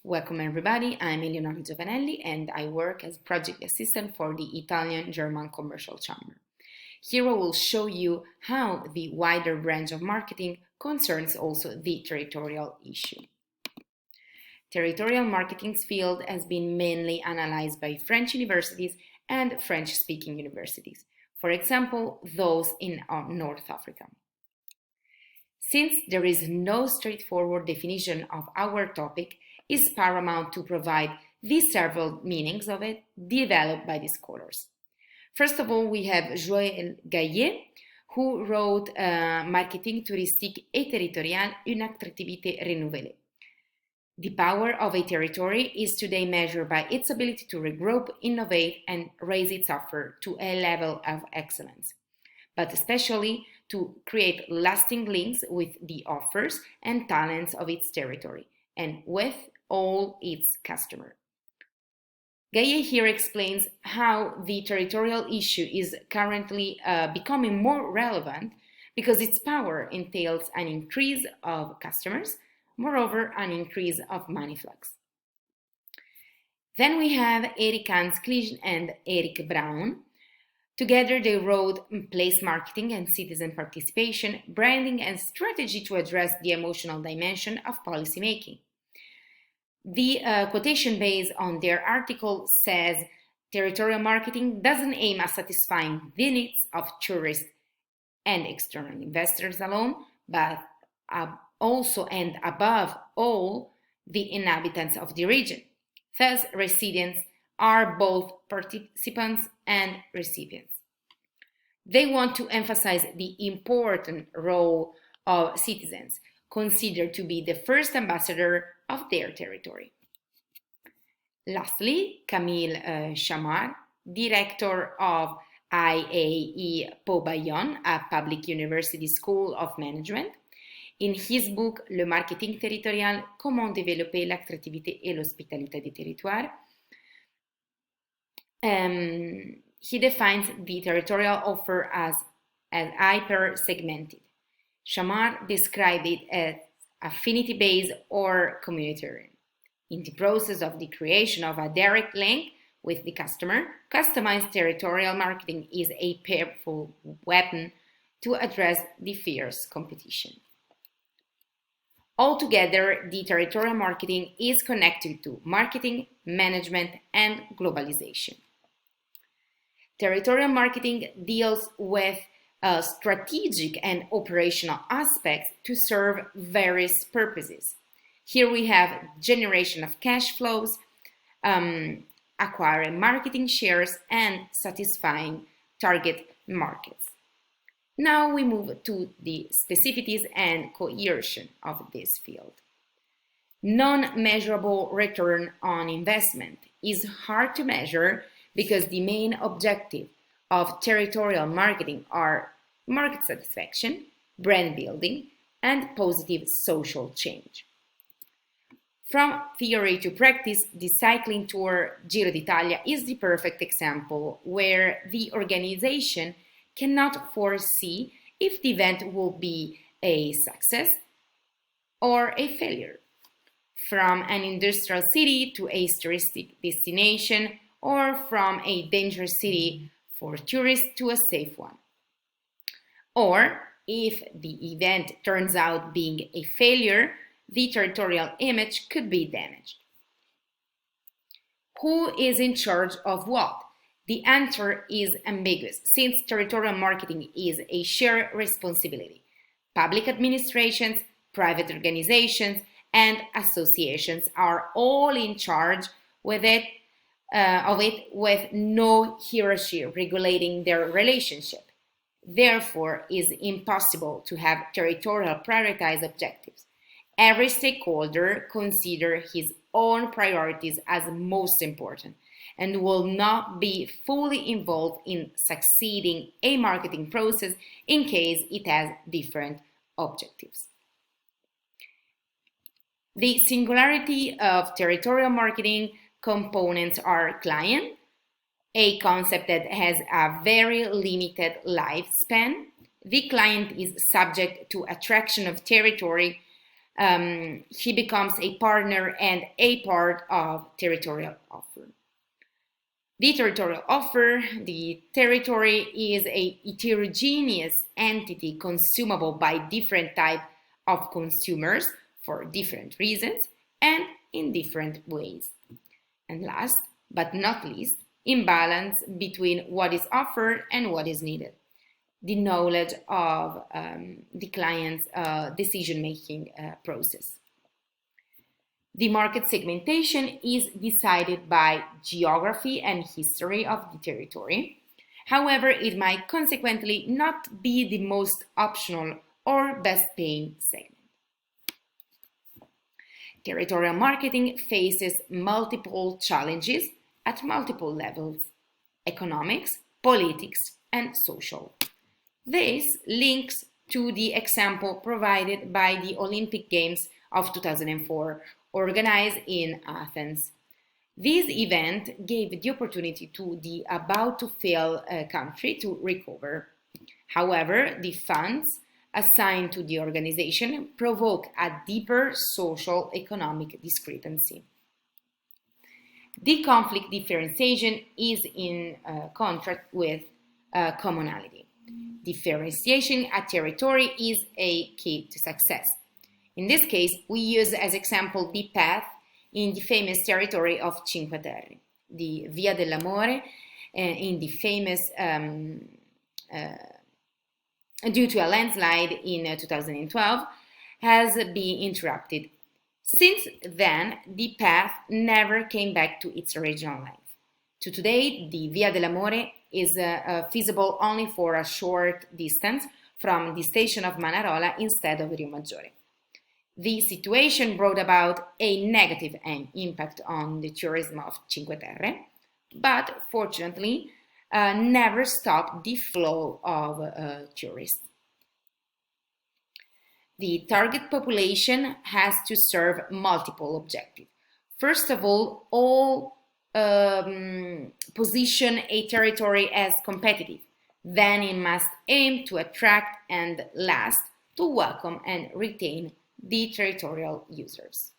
Welcome everybody, I'm Eleonora Giovanelli and I work as project assistant for the Italian-German Commercial Chamber. Here I will show you how the wider branch of marketing concerns also the territorial issue. Territorial marketing's field has been mainly analyzed by French universities and French-speaking universities, for example, those in North Africa. Since there is no straightforward definition of our topic, it's paramount to provide the several meanings of it developed by the scholars. First of all, we have Joël Gaillet, who wrote Marketing touristique et territorial, une attractivité renouvelée. The power of a territory is today measured by its ability to regroup, innovate, and raise its offer to a level of excellence, but especially to create lasting links with the offers and talents of its territory and with all its customers. Gaillet here explains how the territorial issue is currently becoming more relevant because its power entails an increase of customers, moreover, an increase of money flux. Then we have Eric Hans-Klich and Eric Braun. Together, they wrote Place Marketing and Citizen Participation, Branding and Strategy to Address the Emotional Dimension of Policymaking. The quotation based on their article says, territorial marketing doesn't aim at satisfying the needs of tourists and external investors alone, but also and above all, the inhabitants of the region. Thus, residents are both participants and recipients. They want to emphasize the important role of citizens, considered to be the first ambassador of their territory. Lastly, Camille Chamard, director of IAE Po Bayonne, a public university school of management, in his book Le Marketing Territorial, Comment développer l'attractivité et l'hospitalité des territoires, he defines the territorial offer as hyper-segmented. Chamard described it as affinity-based or communitarian. In the process of the creation of a direct link with the customer, customized territorial marketing is a powerful weapon to address the fierce competition. Altogether, the territorial marketing is connected to marketing, management, and globalization. Territorial marketing deals with strategic and operational aspects to serve various purposes. Here we have generation of cash flows, acquiring marketing shares, and satisfying target markets. Now we move to the specificities and coercion of this field. Non-measurable return on investment is hard to measure because the main objective of territorial marketing are market satisfaction, brand building, and positive social change. From theory to practice, the cycling tour Giro d'Italia is the perfect example where the organization cannot foresee if the event will be a success or a failure. From an industrial city to a touristic destination, or from a dangerous city for tourists to a safe one. Or, if the event turns out being a failure, the territorial image could be damaged. Who is in charge of what? The answer is ambiguous, since territorial marketing is a shared responsibility. Public administrations, private organizations, and associations are all in charge with it with no hierarchy regulating their relationship. Therefore, it is impossible to have territorial prioritized objectives. Every stakeholder considers his own priorities as most important and will not be fully involved in succeeding a marketing process in case it has different objectives. The singularity of territorial marketing components are client, a concept that has a very limited lifespan. The client is subject to attraction of territory he becomes a partner and a part of territorial offer. The territorial offer, the territory, is a heterogeneous entity consumable by different types of consumers for different reasons and in different ways. And last but not least, imbalance between what is offered and what is needed. The knowledge of the client's decision-making process. The market segmentation is decided by geography and history of the territory. However, it might consequently not be the most optional or best paying segment. Territorial marketing faces multiple challenges at multiple levels: economics, politics, and social. This links to the example provided by the Olympic Games of 2004, organized in Athens. This event gave the opportunity to the about-to-fail country to recover. However, the funds assigned to the organization provoke a deeper social economic discrepancy. The conflict differentiation is in contrast with commonality. Differentiation at territory is a key to success. In this case, we use as example the path in the famous territory of Cinque Terre, the Via dell'Amore, in the famous due to a landslide in 2012, has been interrupted. Since then, the path never came back to its original length. To today, the Via dell'Amore is feasible only for a short distance from the station of Manarola instead of Riomaggiore. The situation brought about a negative impact on the tourism of Cinque Terre, but fortunately never stopped the flow of tourists. The target population has to serve multiple objectives. First of all position a territory as competitive. Then it must aim to attract and last, to welcome and retain the territorial users.